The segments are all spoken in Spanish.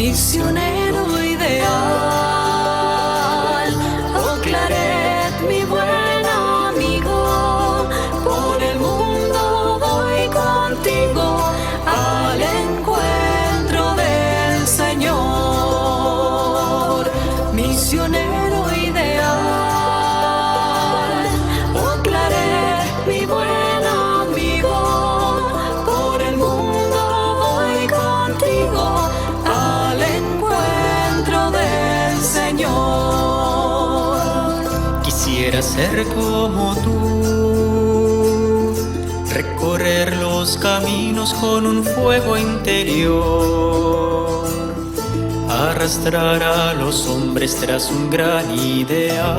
misionero ideal. Oh Claret, mi buen amigo, por el mundo voy contigo al encuentro del Señor. Misionero ideal. Oh Claret, mi buen amigo, por el mundo voy contigo al encuentro del Señor. Quisiera ser como tú, recorrer los caminos con un fuego interior, arrastrar a los hombres tras un gran ideal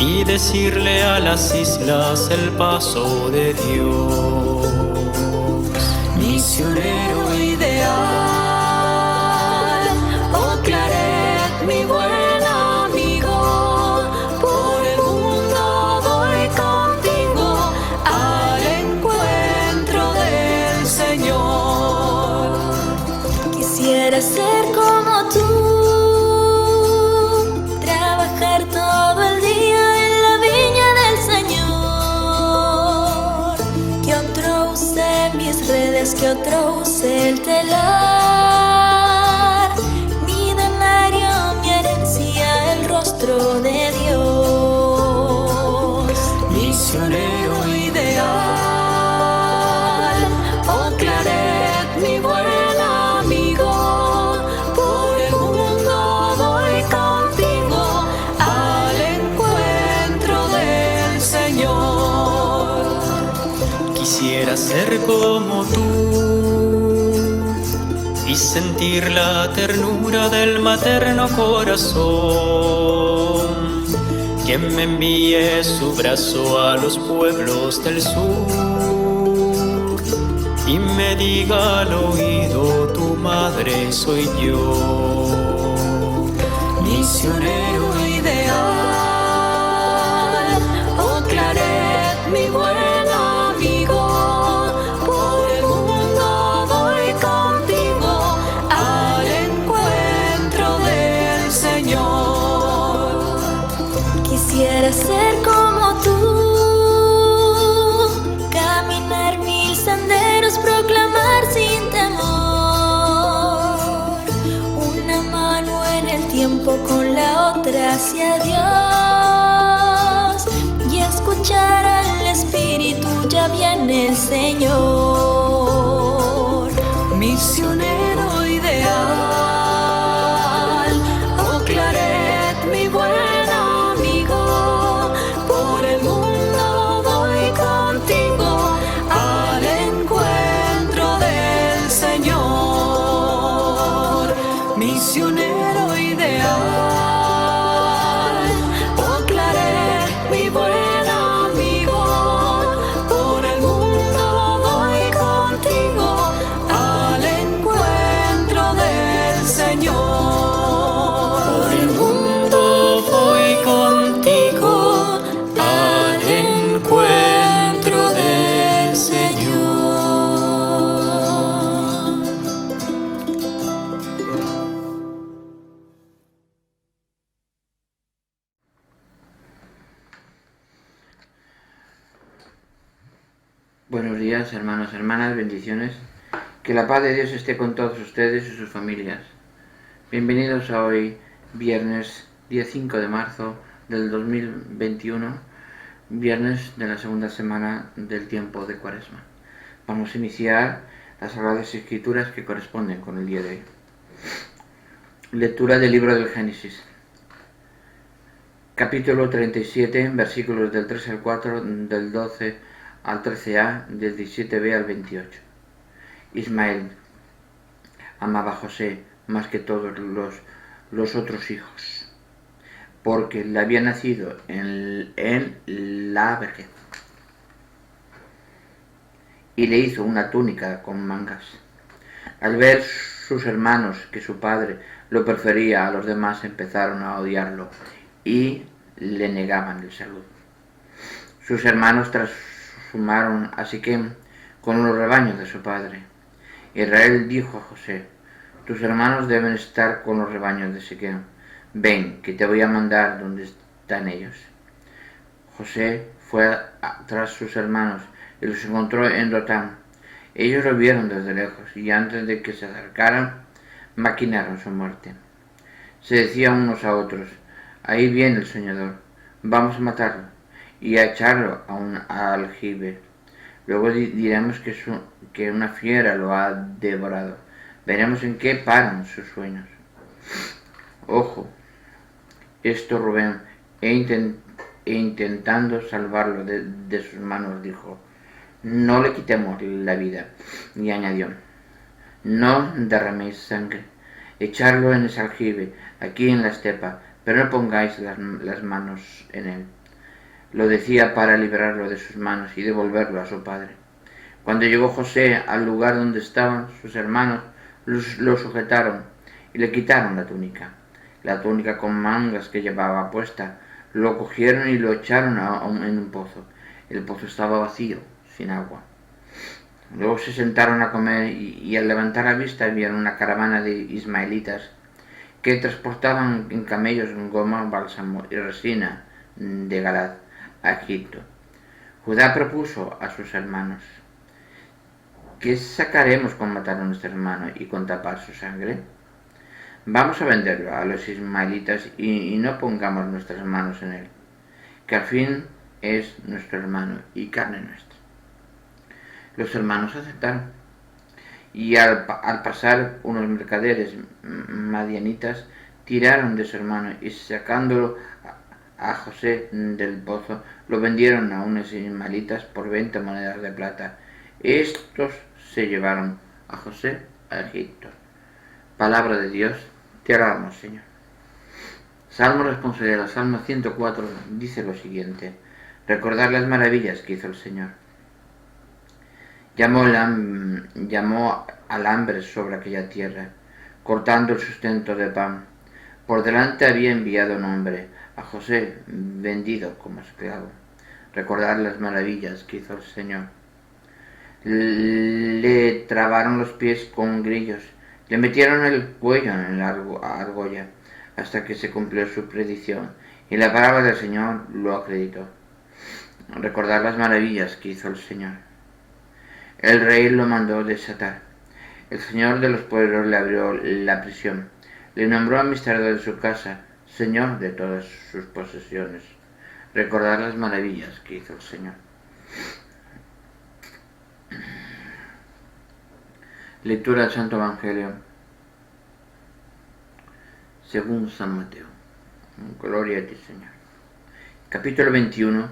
y decirle a las islas el paso de Dios. Misionero ideal. Oh Claret, mi buen amigo, por el mundo voy contigo al encuentro del Señor. Quisiera ser como tú, trabajar todo el día en la viña del Señor. Que otro use mis redes, que otro use el telar. Mi denario, mi herencia, el rostro de Dios. Misionero ideal. Oh Claret, mi buen amigo, por el mundo voy contigo al encuentro del Señor. Quisiera ser como tú y sentir la ternura del materno corazón, quien me envíe su brazo a los pueblos del sur y me diga al oído: tu madre soy yo. Misionero ideal. Oh Claret, mi buen amigo, por el mundo voy contigo al encuentro del Señor. Quisiera ser como tú, caminar 1000 senderos, proclamar sin temor, una mano en el tiempo con la otra hacia Dios, y escuchar al Espíritu: ya viene el Señor. Misionero ideal. Oh Claret, mi buen amigo, por el mundo voy contigo al encuentro del Señor. Misionero ideal. Oh Claret, mi buen amigo, por el mundo voy contigo al encuentro del Señor. Por el mundo voy contigo al encuentro del Señor. Buenos días, hermanos, hermanas, bendiciones. Que la paz de Dios esté con todos ustedes y sus familias. Bienvenidos a hoy, viernes, día 5 de marzo del 2021, viernes de la segunda semana del tiempo de Cuaresma. Vamos a iniciar las Sagradas Escrituras que corresponden con el día de hoy. Lectura del libro del Génesis. Capítulo 37, versículos del 3 al 4, del 12 al 13a, del 17b al 28. Ismael amaba a José más que todos los otros hijos, porque le había nacido en la vejez, y le hizo una túnica con mangas. Al ver sus hermanos que su padre lo prefería a los demás, empezaron a odiarlo y le negaban el saludo. Sus hermanos transformaron a Siquem con los rebaños de su padre. Israel dijo a José: tus hermanos deben estar con los rebaños de Siquem. Ven, que te voy a mandar donde están ellos. José fue tras sus hermanos y los encontró en Dotán. Ellos lo vieron desde lejos y antes de que se acercaran, maquinaron su muerte. Se decían unos a otros: ahí viene el soñador, vamos a matarlo y a echarlo a un aljibe. Luego diremos que una fiera lo ha devorado. Veremos en qué paran sus sueños. Ojo, esto Rubén, intentando salvarlo de sus manos, dijo: no le quitemos la vida. Y añadió: no derraméis sangre, echarlo en ese aljibe, aquí en la estepa, pero no pongáis las manos en él. Lo decía para librarlo de sus manos y devolverlo a su padre. Cuando llegó José al lugar donde estaban sus hermanos, lo sujetaron y le quitaron la túnica con mangas que llevaba puesta. Lo cogieron y lo echaron en un pozo. El pozo estaba vacío, sin agua. Luego se sentaron a comer y al levantar la vista vieron una caravana de ismaelitas que transportaban en camellos goma, bálsamo y resina de Galad a Egipto. Judá propuso a sus hermanos: ¿qué sacaremos con matar a nuestro hermano y con tapar su sangre? Vamos a venderlo a los ismaelitas y no pongamos nuestras manos en él, que al fin es nuestro hermano y carne nuestra. Los hermanos aceptaron, y al pasar unos mercaderes madianitas tiraron de su hermano y sacándolo a José del pozo, lo vendieron a unos ismaelitas por 20 monedas de plata. Estos se llevaron a José a Egipto. Palabra de Dios, te alabamos, Señor. Salmo responsorial, Salmo 104, dice lo siguiente: recordar las maravillas que hizo el Señor. Llamó al hambre sobre aquella tierra, cortando el sustento de pan. Por delante había enviado un hombre, a José, vendido como esclavo. Recordar las maravillas que hizo el Señor. Le trabaron los pies con grillos, le metieron el cuello en la argolla, hasta que se cumplió su predicción, y la palabra del Señor lo acreditó. Recordar las maravillas que hizo el Señor. El rey lo mandó desatar. El Señor de los pueblos le abrió la prisión. Le nombró administrador de su casa, Señor de todas sus posesiones. Recordar las maravillas que hizo el Señor. Lectura del Santo Evangelio según San Mateo. Gloria a ti, Señor. Capítulo 21,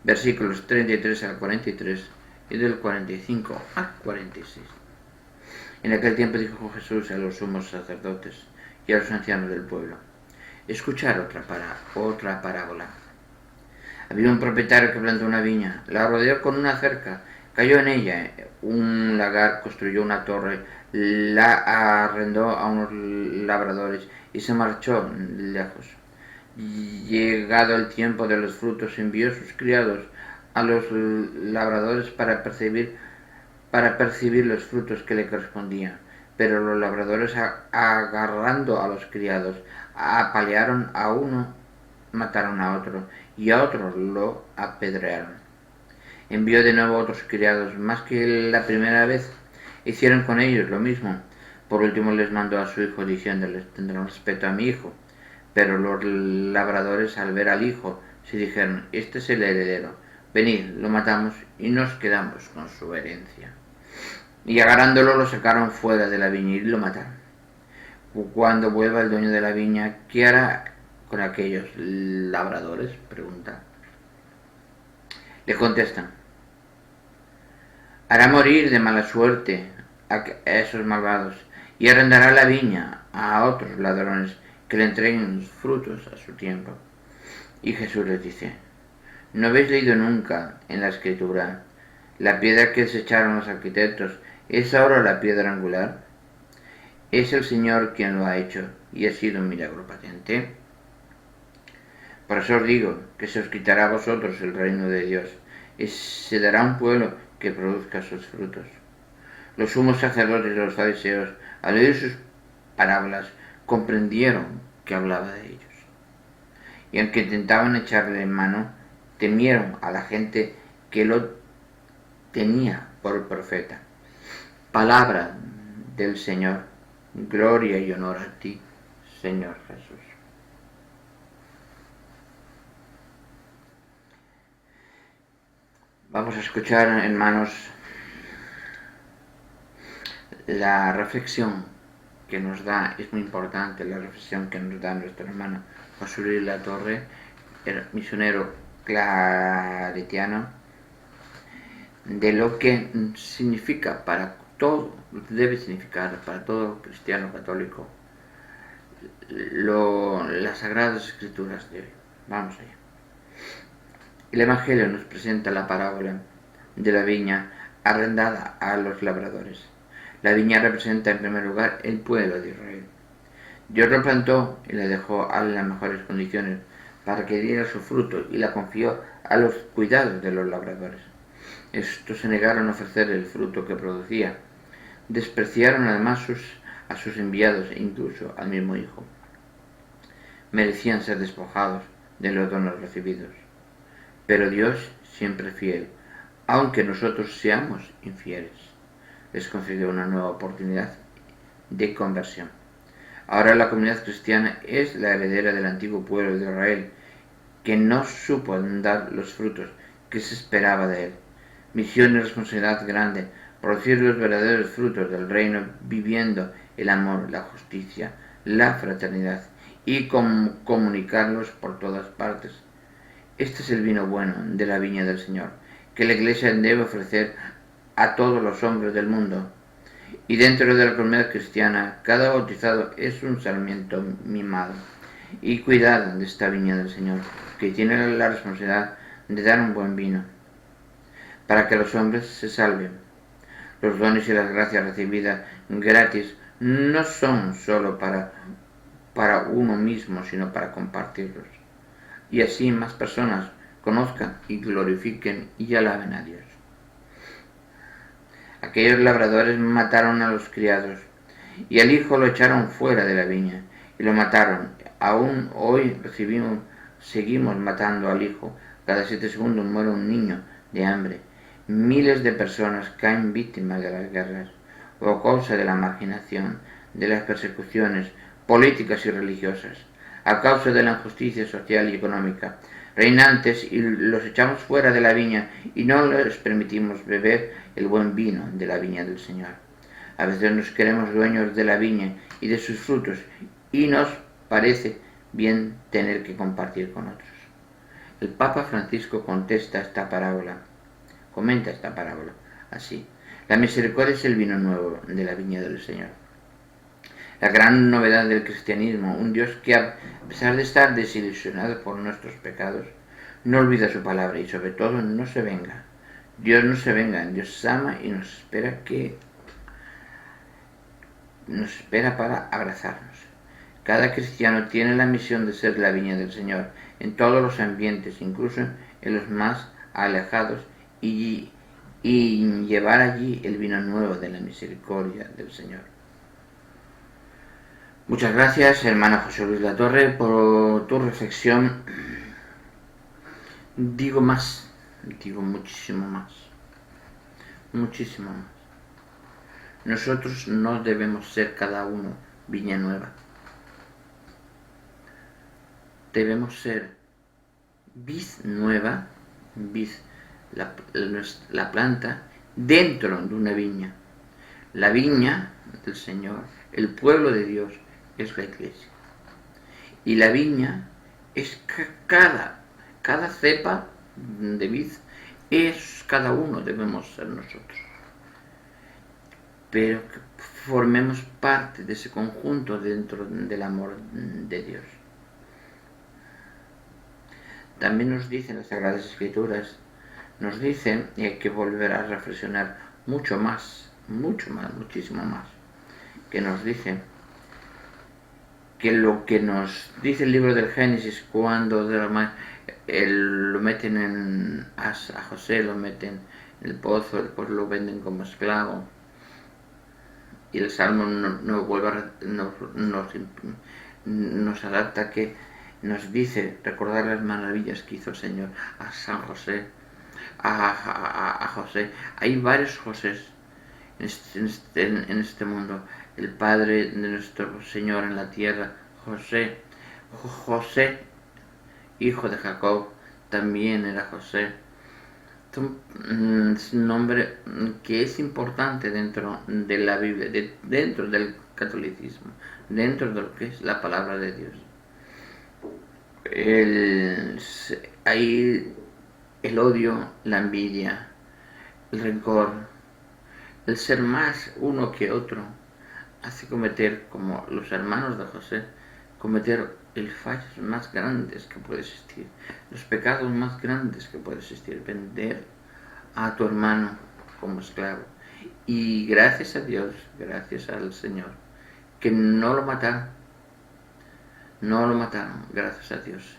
versículos 33 al 43 y del 45 al 46. En aquel tiempo dijo Jesús a los sumos sacerdotes y a los ancianos del pueblo: escuchad otra parábola. Había un propietario que plantó una viña, la rodeó con una cerca, cayó en ella un lagar, construyó una torre, la arrendó a unos labradores y se marchó lejos. Llegado el tiempo de los frutos, envió sus criados a los labradores para percibir los frutos que le correspondían. Pero los labradores, agarrando a los criados, apalearon a uno, mataron a otro, y a otro lo apedrearon. Envió de nuevo otros criados, más que la primera vez. Hicieron con ellos lo mismo. Por último les mandó a su hijo, diciéndoles: tendrán respeto a mi hijo. Pero los labradores, al ver al hijo, se dijeron: este es el heredero, venid, lo matamos y nos quedamos con su herencia. Y agarrándolo lo sacaron fuera de la viña y lo mataron. Cuando vuelva el dueño de la viña, ¿qué hará con aquellos labradores?, pregunta. Le contestan: hará morir de mala suerte a esos malvados y arrendará la viña a otros ladrones que le entreguen los frutos a su tiempo. Y Jesús les dice: ¿no habéis leído nunca en la Escritura: la piedra que desecharon los arquitectos es ahora la piedra angular? Es el Señor quien lo ha hecho, y ha sido un milagro patente. Por eso os digo que se os quitará a vosotros el reino de Dios, y se dará un pueblo que produzca sus frutos. Los sumos sacerdotes y los fariseos, al oír sus parábolas, comprendieron que hablaba de ellos. Y aunque intentaban echarle en mano, temieron a la gente que lo tenía por profeta. Palabra del Señor, gloria y honor a ti, Señor Jesús. Vamos a escuchar, hermanos, la reflexión que nos da, es muy importante la reflexión que nos da nuestro hermano José Luis Latorre, el misionero claretiano, de lo que significa para todo, lo que debe significar para todo cristiano católico las Sagradas Escrituras de hoy. Vamos allá. El Evangelio nos presenta la parábola de la viña arrendada a los labradores. La viña representa en primer lugar el pueblo de Israel. Dios lo plantó y la dejó en las mejores condiciones para que diera su fruto y la confió a los cuidados de los labradores. Estos se negaron a ofrecer el fruto que producía. Despreciaron además a sus enviados e incluso al mismo hijo. Merecían ser despojados de los dones recibidos. Pero Dios, siempre fiel, aunque nosotros seamos infieles, les concedió una nueva oportunidad de conversión. Ahora la comunidad cristiana es la heredera del antiguo pueblo de Israel, que no supo dar los frutos que se esperaba de él. Misión y responsabilidad grande, producir los verdaderos frutos del reino, viviendo el amor, la justicia, la fraternidad y comunicarlos por todas partes. Este es el vino bueno de la viña del Señor, que la Iglesia debe ofrecer a todos los hombres del mundo. Y dentro de la comunidad cristiana, cada bautizado es un sarmiento mimado y cuidado de esta viña del Señor, que tiene la responsabilidad de dar un buen vino, para que los hombres se salven. Los dones y las gracias recibidas gratis no son solo para uno mismo, sino para compartirlos. Y así más personas conozcan y glorifiquen y alaben a Dios. Aquellos labradores mataron a los criados y al hijo lo echaron fuera de la viña y lo mataron. Aún hoy seguimos matando al hijo. Cada 7 segundos muere un niño de hambre. Miles de personas caen víctimas de las guerras o a causa de la marginación, de las persecuciones políticas y religiosas, a causa de la injusticia social y económica reinantes, y los echamos fuera de la viña y no les permitimos beber el buen vino de la viña del Señor. A veces nos queremos dueños de la viña y de sus frutos y nos parece bien tener que compartir con otros. El Papa Francisco comenta esta parábola así: la misericordia es el vino nuevo de la viña del Señor. La gran novedad del cristianismo, un Dios que, a pesar de estar desilusionado por nuestros pecados, no olvida su palabra y sobre todo no se venga. Dios no se venga, Dios ama y nos espera para abrazarnos. Cada cristiano tiene la misión de ser la viña del Señor en todos los ambientes, incluso en los más alejados, y llevar allí el vino nuevo de la misericordia del Señor. Muchas gracias, hermano José Luis Latorre, por tu reflexión. Digo muchísimo más. Nosotros no debemos ser cada uno viña nueva. Debemos ser vid nueva, la planta dentro de una viña. La viña del Señor, el pueblo de Dios, es la Iglesia. Y la viña es cada cepa de vid, es cada uno debemos ser nosotros. Pero que formemos parte de ese conjunto dentro del amor de Dios. También nos dicen las Sagradas Escrituras, y hay que volver a reflexionar muchísimo más, que nos dice que lo que nos dice el libro del Génesis, cuando lo meten a José, lo meten en el pozo, después lo venden como esclavo, Y el Salmo nos adapta, que nos dice recordar las maravillas que hizo el Señor a San José, a José. Hay varios Josés en este mundo. El padre de nuestro Señor en la tierra, José, hijo de Jacob, también era José. Es un nombre que es importante dentro de la Biblia, dentro del catolicismo, dentro de lo que es la palabra de Dios. Hay el odio, la envidia, el rencor, el ser más uno que otro, hace cometer, como los hermanos de José, cometer los fallos más grandes que puede existir, los pecados más grandes que puede existir, vender a tu hermano como esclavo. Y gracias a Dios, gracias al Señor, que no lo mataron, gracias a Dios.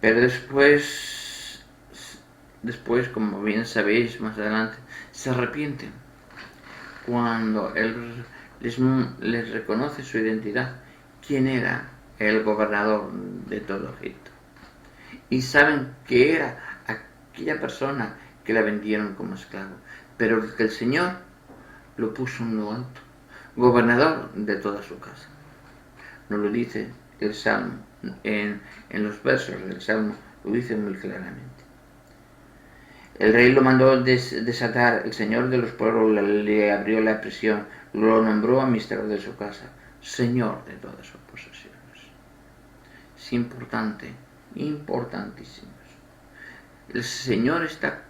Pero después, como bien sabéis, más adelante, se arrepienten cuando Él les reconoce su identidad, quién era el gobernador de todo Egipto. Y saben que era aquella persona que la vendieron como esclavo, pero que el Señor lo puso en lo alto, gobernador de toda su casa. Nos lo dice el Salmo, en los versos del Salmo lo dice muy claramente. El rey lo mandó desatar, el Señor de los pueblos le abrió la prisión, lo nombró administrador de su casa, Señor de todas sus posesiones. Es importante, importantísimo. El Señor está,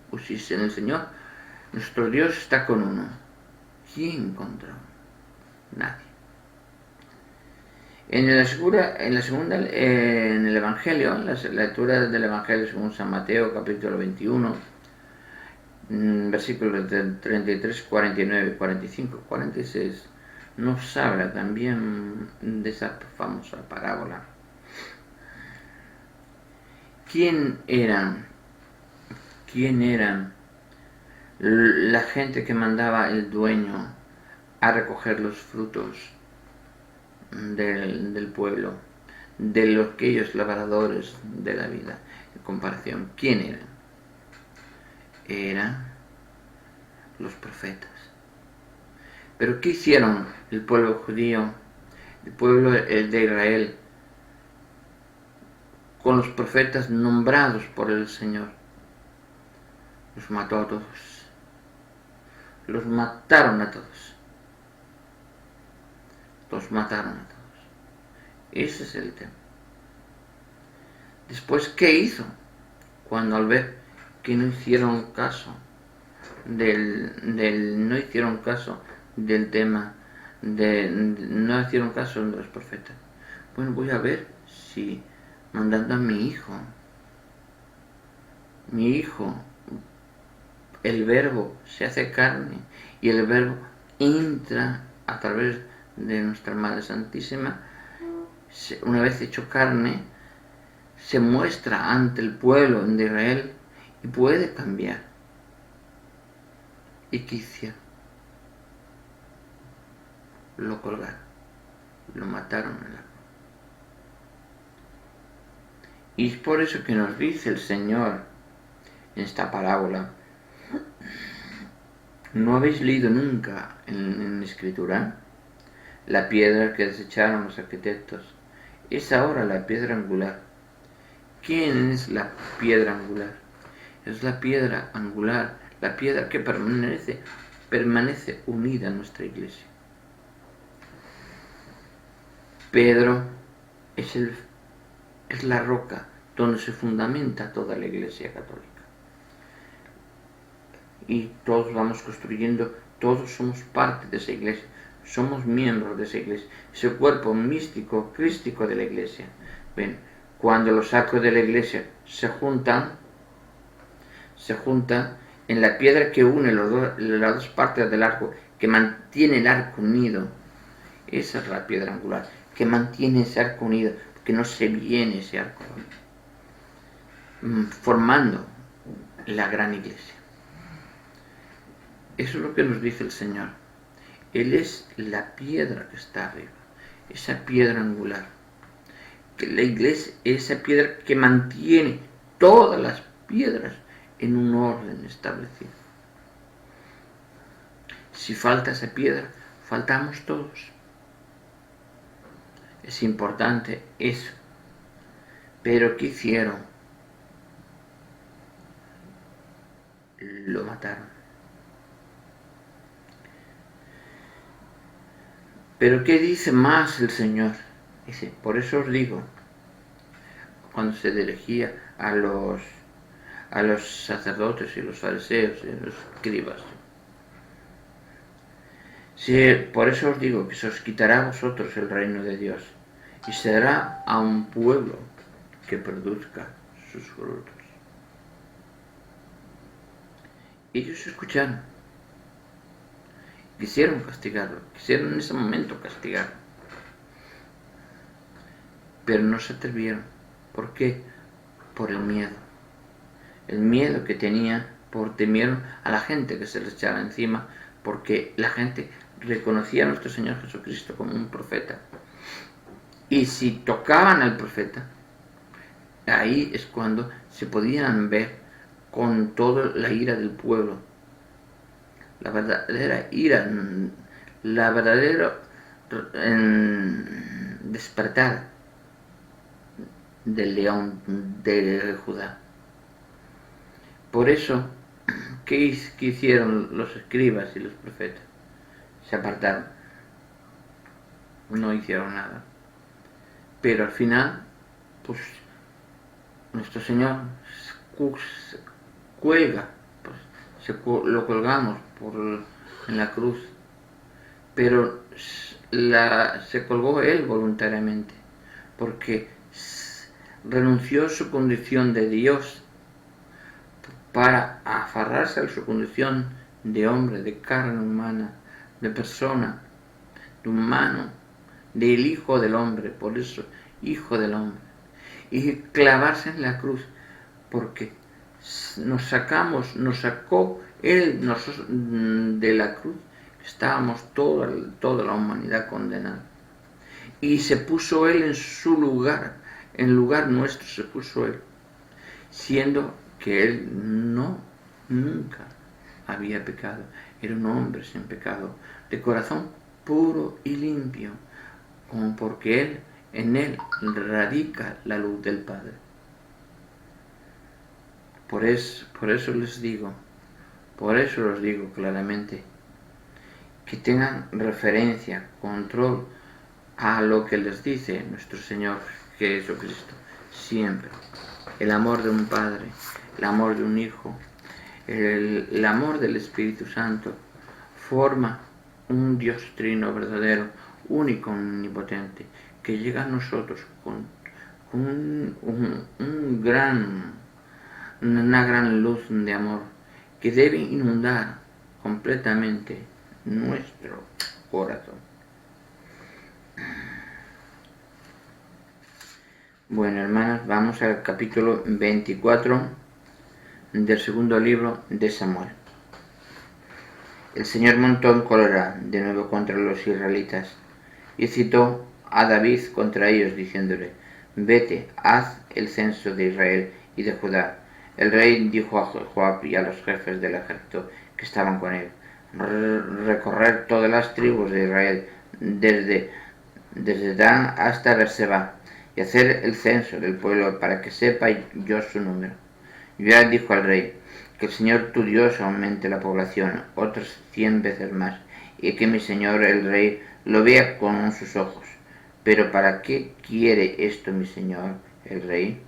pues si en el Señor, nuestro Dios está con uno, ¿quién contra uno? Nadie. En el Evangelio, la lectura del Evangelio según San Mateo, capítulo 21, versículos del 33, 49, 45, 46, nos habla también de esa famosa parábola. ¿Quién eran la gente que mandaba el dueño a recoger los frutos del pueblo, de aquellos labradores de la vida? En comparación, ¿quién eran? Eran los profetas. Pero ¿qué hicieron el pueblo judío, el pueblo de Israel, con los profetas nombrados por el Señor? Los mató a todos. Los mataron a todos. Los mataron a todos. Ese es el tema. Después, ¿qué hizo? Cuando al ver que no hicieron caso no hicieron caso del tema, no hicieron caso de los profetas. Bueno, voy a ver si mandando a mi hijo, el Verbo se hace carne y el Verbo entra a través de nuestra Madre Santísima, una vez hecho carne, se muestra ante el pueblo de Israel y puede cambiar. ¿Y qué hicieron? Lo colgaron, lo mataron en la cruz. Y es por eso que nos dice el Señor en esta parábola: ¿no habéis leído nunca en la Escritura? La piedra que desecharon los arquitectos es ahora la piedra angular. ¿Quién es la piedra angular? Es la piedra angular, la piedra que permanece unida a nuestra iglesia. Pedro es la roca donde se fundamenta toda la iglesia católica. Y todos vamos construyendo, todos somos parte de esa iglesia, somos miembros de esa iglesia, ese cuerpo místico, crístico de la iglesia. Ven, cuando los arcos de la iglesia se juntan en la piedra que une las dos partes del arco, que mantiene el arco unido. Esa es la piedra angular, que mantiene ese arco unido, que no se viene ese arco, formando la gran iglesia. Eso es lo que nos dice el Señor. Él es la piedra que está arriba, esa piedra angular. Que la iglesia es esa piedra que mantiene todas las piedras en un orden establecido. Si falta esa piedra, faltamos todos. Es importante eso. Pero ¿qué hicieron? Lo mataron. Pero ¿qué dice más el Señor? Dice, por eso os digo, cuando se dirigía a los sacerdotes y los fariseos y los escribas, por eso os digo que se os quitará a vosotros el reino de Dios y se dará a un pueblo que produzca sus frutos. Ellos escucharon, quisieron castigarlo, quisieron en ese momento castigarlo, pero no se atrevieron. ¿Por qué? Por el miedo que tenía, por temieron a la gente que se les echara encima, porque la gente reconocía a nuestro Señor Jesucristo como un profeta. Y si tocaban al profeta, ahí es cuando se podían ver con toda la ira del pueblo, la verdadera ira, la verdadera despertar del león de Judá. Por eso, ¿qué hicieron los escribas y los profetas? Se apartaron, no hicieron nada. Pero al final, pues, nuestro Señor cuelga, pues, lo colgamos en la cruz, pero se colgó Él voluntariamente, porque renunció a su condición de Dios para aferrarse a su condición de hombre, de carne humana, de persona, de humano, del Hijo del Hombre, por eso Hijo del Hombre, y clavarse en la cruz, porque nos sacó Él de la cruz, estábamos toda la humanidad condenada, y se puso Él en su lugar, en lugar nuestro se puso Él, siendo que Él nunca había pecado, era un hombre sin pecado, de corazón puro y limpio, como porque en Él radica la luz del Padre. Por eso les digo, por eso los digo claramente, que tengan referencia, control a lo que les dice nuestro Señor Jesucristo, siempre. El amor de un Padre, el amor de un Hijo, el amor del Espíritu Santo, forma un Dios trino verdadero, único, omnipotente, que llega a nosotros con una gran luz de amor que debe inundar completamente nuestro corazón. Bueno, hermanos, vamos al capítulo 24 del segundo libro de Samuel. El Señor montó en cólera de nuevo contra los israelitas y citó a David contra ellos, diciéndole: vete, haz el censo de Israel y de Judá. El rey dijo a Joab y a los jefes del ejército que estaban con él: recorrer todas las tribus de Israel, desde Dan hasta Berseba, y hacer el censo del pueblo para que sepa yo su número. Joab dijo al rey: que el Señor tu Dios aumente la población otras 100 veces más, y que mi señor el rey lo vea con sus ojos. Pero ¿para qué quiere esto mi señor el rey?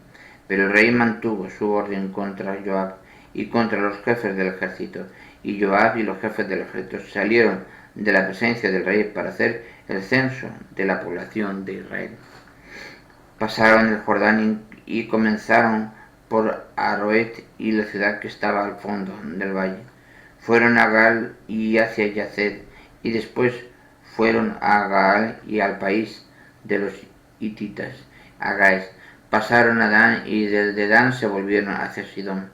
Pero el rey mantuvo su orden contra Joab y contra los jefes del ejército, y Joab y los jefes del ejército salieron de la presencia del rey para hacer el censo de la población de Israel. Pasaron el Jordán y comenzaron por Aroet y la ciudad que estaba al fondo del valle. Fueron a Gal y hacia Yaced, y después fueron a Gaal y al país de los hititas, a Gaes. Pasaron a Dan y desde Dan se volvieron hacia Sidón.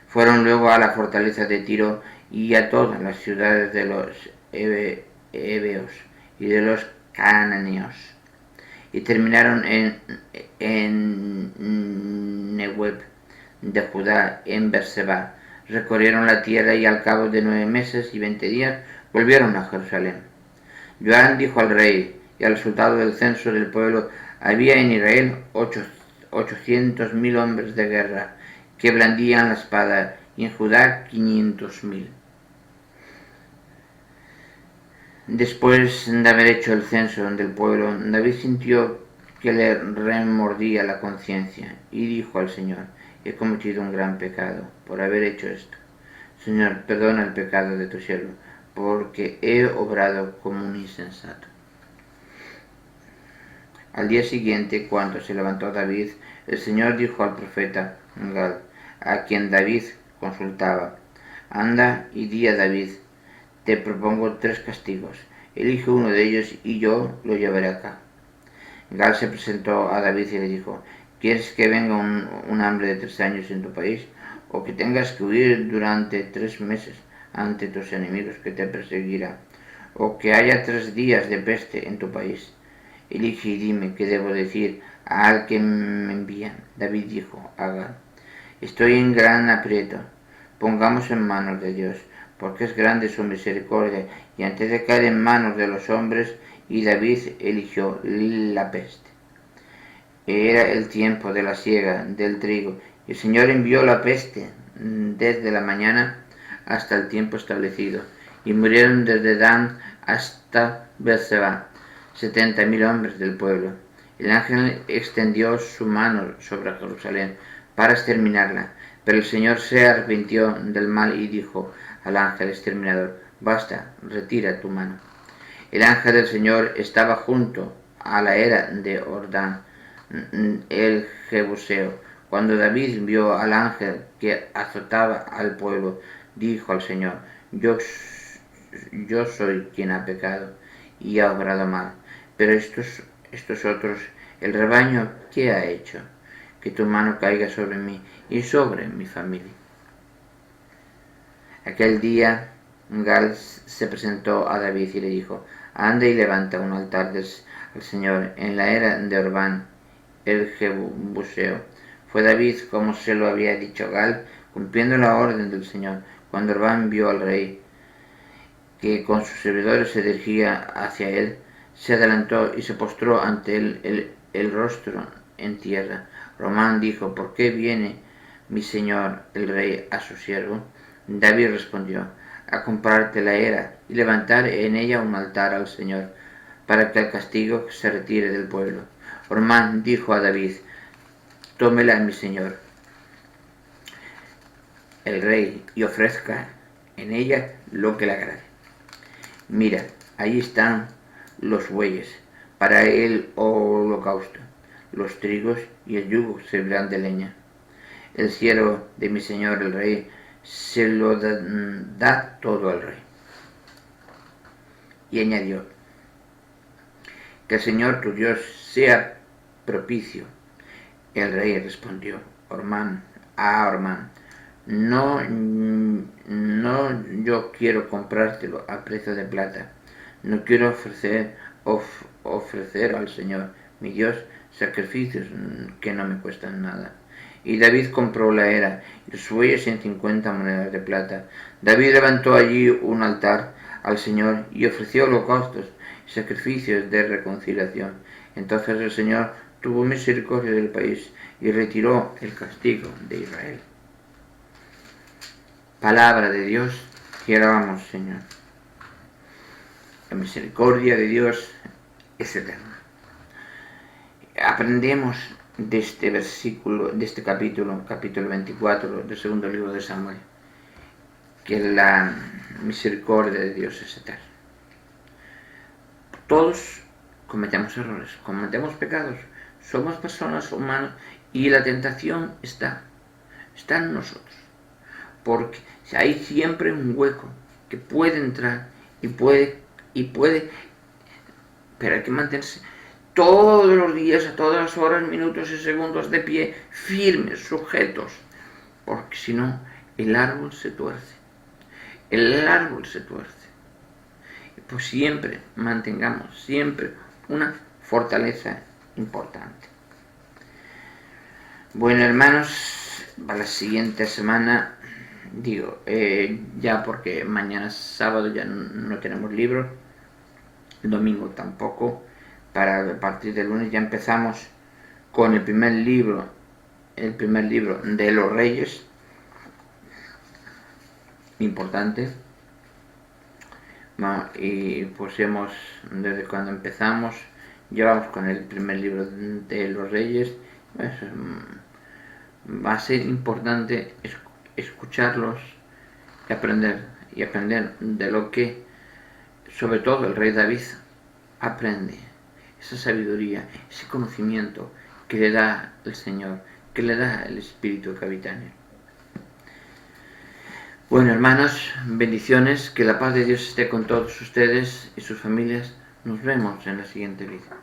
Fueron luego a la fortaleza de Tiro y a todas las ciudades de los heveos y de los cananeos, y terminaron en Nehueb de Judá, en Berseba. Recorrieron la tierra y al cabo de 9 meses y 20 días volvieron a Jerusalén. Joram dijo al rey, y al resultado del censo del pueblo, había en Israel 800.000 hombres de guerra que blandían la espada, y en Judá 500.000. Después de haber hecho el censo del pueblo, David sintió que le remordía la conciencia y dijo al Señor: he cometido un gran pecado por haber hecho esto. Señor, perdona el pecado de tu siervo, porque he obrado como un insensato. Al día siguiente, cuando se levantó David, el Señor dijo al profeta Gad, a quien David consultaba: anda y di a David, te propongo 3 castigos, elige uno de ellos y yo lo llevaré acá. Gad se presentó a David y le dijo: ¿quieres que venga un hambre de 3 años en tu país, o que tengas que huir durante 3 meses ante tus enemigos que te perseguirán, o que haya 3 días de peste en tu país? Elige y dime qué debo decir al que me envía. David dijo a Gad: estoy en gran aprieto, pongamos en manos de Dios, porque es grande su misericordia, y antes de caer en manos de los hombres. Y David eligió la peste. Era el tiempo de la siega del trigo, y el Señor envió la peste desde la mañana hasta el tiempo establecido, y murieron desde Dan hasta Berseba 70.000 hombres del pueblo. El ángel extendió su mano sobre Jerusalén para exterminarla, pero el Señor se arrepintió del mal y dijo al ángel exterminador: basta, retira tu mano. El ángel del Señor estaba junto a la era de Jordán, el Jebuseo. Cuando David vio al ángel que azotaba al pueblo, dijo al Señor: yo soy quien ha pecado y ha obrado mal, pero estos otros, el rebaño, ¿qué ha hecho? Que tu mano caiga sobre mí y sobre mi familia. Aquel día Gad se presentó a David y le dijo: anda y levanta un altar al Señor en la era de Orbán, el Jebuseo. Fue David como se lo había dicho Gad, cumpliendo la orden del Señor. Cuando Orbán vio al rey que con sus servidores se dirigía hacia él, se adelantó y se postró ante él, el rostro en tierra. Orbán dijo: ¿por qué viene mi señor el rey a su siervo? David respondió: a comprarte la era y levantar en ella un altar al Señor, para que el castigo se retire del pueblo. Orbán dijo a David: tómela mi señor el rey y ofrezca en ella lo que le agrade. Mira, ahí están los bueyes para el holocausto, los trigos y el yugo servirán de leña. El siervo de mi señor el rey se lo da todo al rey. Y añadió: que el Señor tu Dios sea propicio. El rey respondió a Ormán: no, yo quiero comprártelo a precio de plata. No quiero ofrecer al Señor mi Dios sacrificios que no me cuestan nada. Y David compró la era y los bueyes en 50 monedas de plata. David levantó allí un altar al Señor y ofreció holocaustos y sacrificios de reconciliación. Entonces el Señor tuvo misericordia del país y retiró el castigo de Israel. Palabra de Dios, que alabamos, Señor. La misericordia de Dios es eterna. Aprendemos de este versículo, de este capítulo 24 del segundo libro de Samuel, que la misericordia de Dios es eterna. Todos cometemos errores, cometemos pecados, somos personas humanas y la tentación está en nosotros, porque hay siempre un hueco que puede entrar y puede, pero hay que mantenerse todos los días, a todas las horas, minutos y segundos de pie, firmes, sujetos, porque si no, el árbol se tuerce. el árbol se tuerce. Pues siempre mantengamos siempre una fortaleza importante. Bueno, hermanos, para la siguiente semana, ya porque mañana sábado ya no tenemos libro, el domingo tampoco, a partir del lunes ya empezamos con el primer libro de los Reyes, importante. Y pues desde cuando empezamos, llevamos con el primer libro de los Reyes. Pues, va a ser importante escucharlos y aprender de lo que, sobre todo, el rey David aprende, esa sabiduría, ese conocimiento que le da el Señor, que le da el Espíritu que habita en él. Bueno, hermanos, bendiciones, que la paz de Dios esté con todos ustedes y sus familias. Nos vemos en la siguiente vida.